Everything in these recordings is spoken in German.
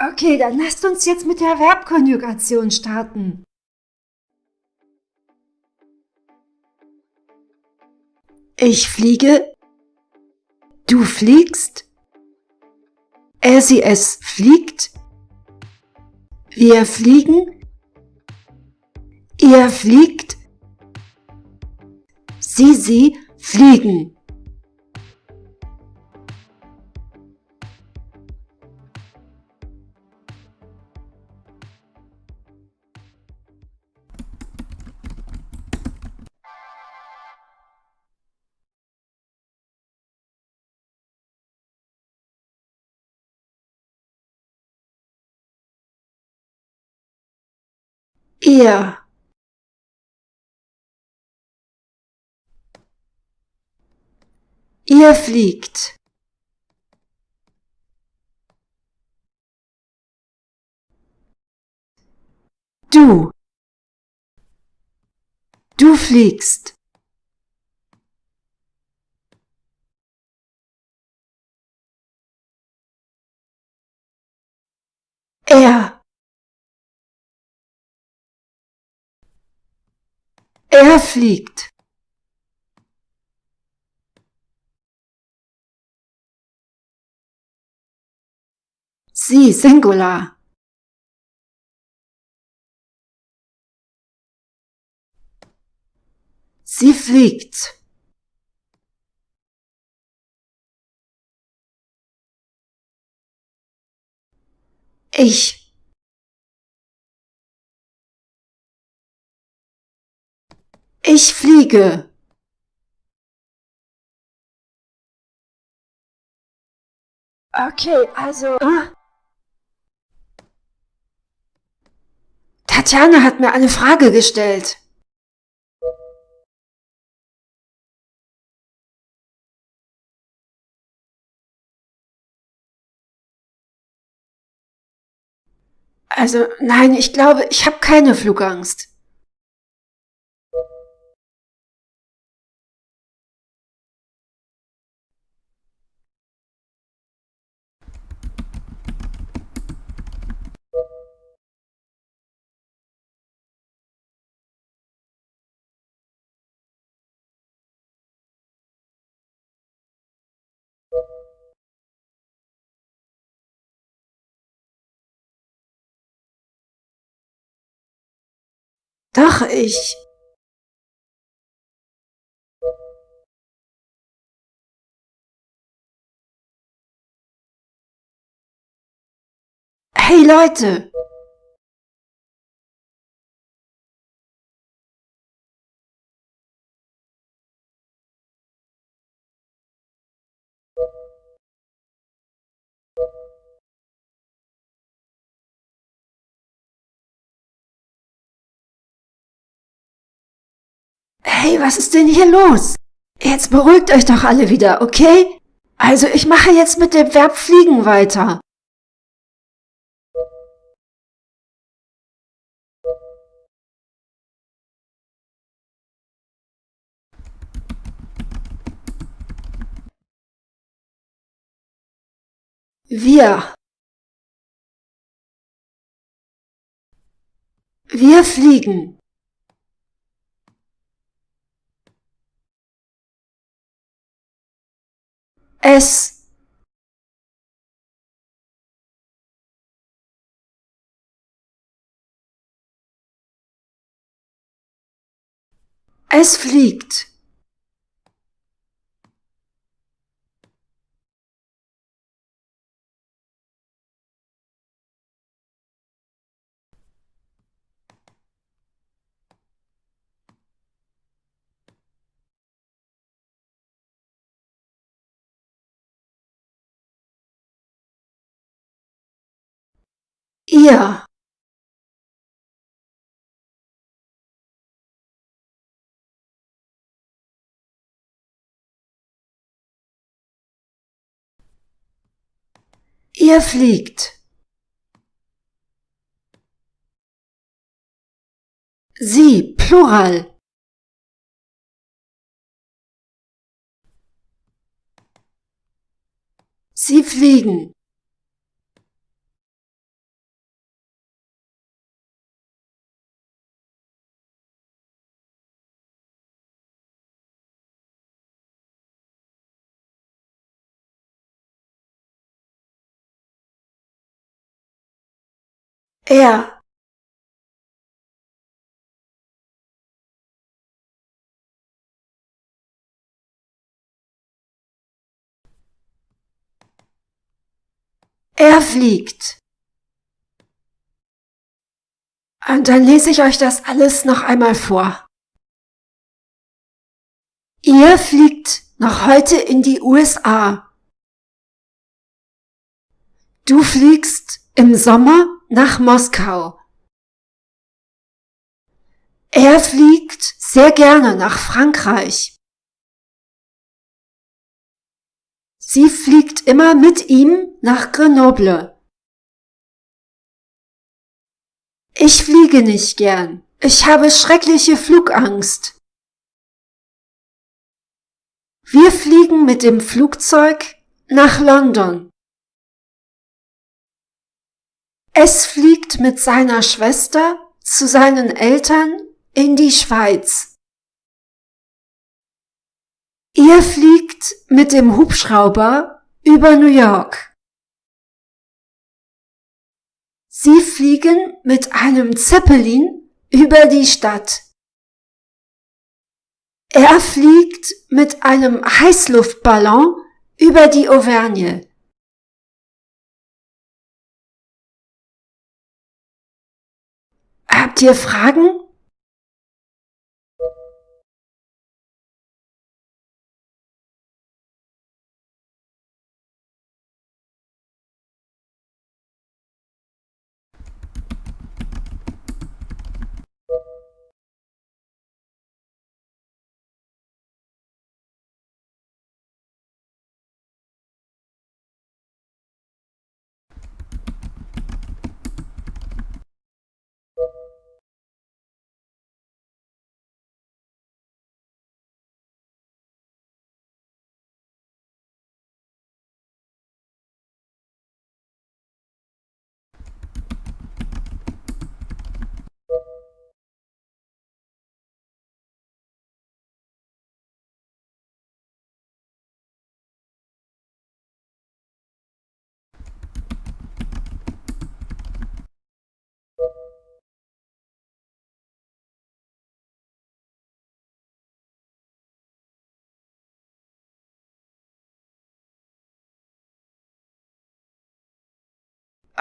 Okay, dann lasst uns jetzt mit der Verbkonjugation starten. Ich fliege, du fliegst, er, sie, es fliegt, wir fliegen, ihr fliegt, sie fliegen. Ihr, ihr fliegt. Du, du fliegst. Er fliegt. Sie, Singular. Sie fliegt. Ich, ich fliege. Okay, also. Tatjana hat mir eine Frage gestellt. Also, nein, ich glaube, ich habe keine Flugangst. Doch, ich. Hey Leute! Hey, was ist denn hier los? Jetzt beruhigt euch doch alle wieder, okay? Also, ich mache jetzt mit dem Verb fliegen weiter. Wir. Wir fliegen. Es. Es fliegt. Ihr. Ihr fliegt. Sie, Plural. Sie fliegen. Er. Er fliegt. Und dann lese ich euch das alles noch einmal vor. Ihr fliegt noch heute in die USA. Du fliegst im Sommer nach Moskau. Er fliegt sehr gerne nach Frankreich. Sie fliegt immer mit ihm nach Grenoble. Ich fliege nicht gern. Ich habe schreckliche Flugangst. Wir fliegen mit dem Flugzeug nach London. Es fliegt mit seiner Schwester zu seinen Eltern in die Schweiz. Ihr fliegt mit dem Hubschrauber über New York. Sie fliegen mit einem Zeppelin über die Stadt. Er fliegt mit einem Heißluftballon über die Auvergne. Habt ihr Fragen?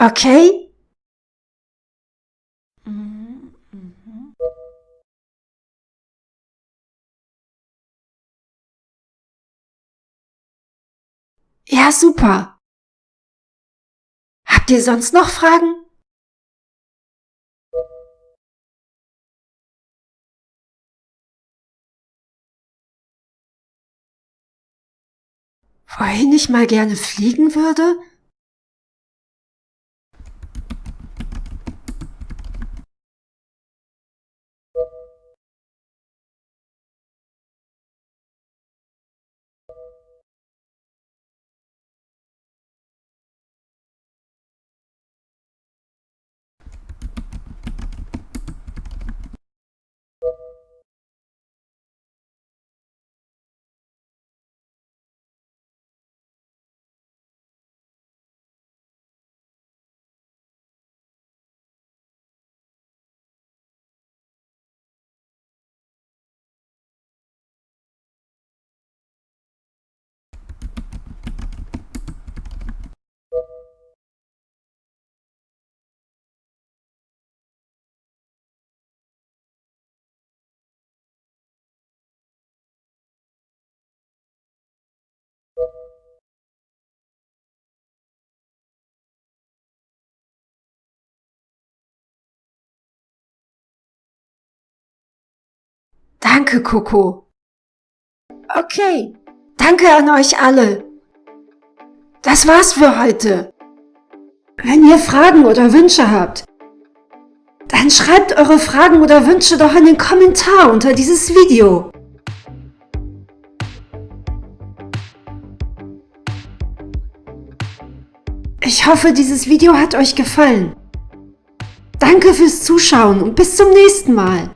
Okay? Ja, super. Habt ihr sonst noch Fragen? Wohin ich mal gerne fliegen würde? Danke, Coco. Okay, danke an euch alle. Das war's für heute. Wenn ihr Fragen oder Wünsche habt, dann schreibt eure Fragen oder Wünsche doch in den Kommentar unter dieses Video. Ich hoffe, dieses Video hat euch gefallen. Danke fürs Zuschauen und bis zum nächsten Mal.